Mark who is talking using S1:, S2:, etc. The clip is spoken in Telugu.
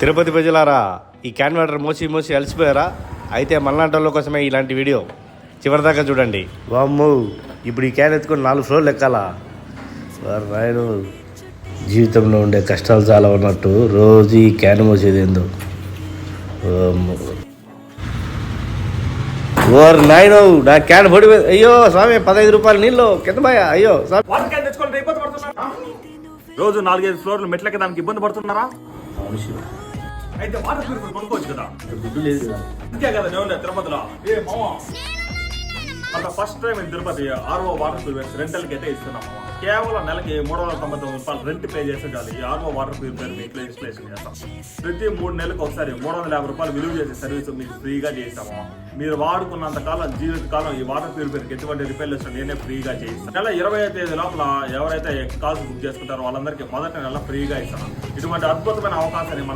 S1: తిరుపతి ప్రజలారా, ఈ క్యాన్ వాటర్ మోసి మోసి అలసిపోయారా? అయితే మల్నాటోళ్ళ కోసమే ఇలాంటి వీడియో చివరిదాకా చూడండి. వామ్మో, ఇప్పుడు ఈ క్యాన్ ఎత్తుకొని 4 ఫ్లోర్లు ఎక్కాలా? రాయను జీవితంలో ఉండే కష్టాలు చాలా ఉన్నట్టు రోజు ఈ క్యాన్ మోసేది ఏందో. ఓర్ నాయను, నా క్యాన్ పొడి. అయ్యో స్వామి, 15 రూపాయలు నీళ్ళు కింద బాయా. అయ్యో
S2: రోజు 4-5 ఫ్లోర్లు మెట్లకి దానికి ఇబ్బంది పడుతున్నారా? అయితే వాటర్ ప్యూరిఫై కొనుక్కోవచ్చు కదా.
S1: దుడ్డు లేదు కదా.
S2: ఇంకే కదా నేను తిరుపతిలో అంత first time in Tirupati RO water purifier రెంటల్కి అయితే ఇస్తున్నాము. కేవలం నెలకి 399 రూపాయలు రెంట్ పే చేస్తే చాలు ఈ ఆర్ఓ వాటర్ ప్యూరిఫైర్ మీకు ఇన్స్టలేషన్ చేస్తాం. ప్రతి 3 నెలలకు ఒకసారి 350 రూపాయలు విలువ చేసే సర్వీస్ మీకు ఫ్రీగా చేస్తాము. మీరు వాడుకున్నంత కాలం జీవితకాలం ఈ వాటర్ ప్యూరిఫైర్కి ఎటువంటి రిపేర్లు నేనే ఫ్రీగా చేయిస్తాను. నెల 20వ తేదీ లోపల ఎవరైతే కాల్స్ బుక్ చేసుకుంటారో వాళ్ళందరికీ మొదటి నెల ఫ్రీగా ఇస్తాను. ఇటువంటి అద్భుతమైన అవకాశాన్ని మన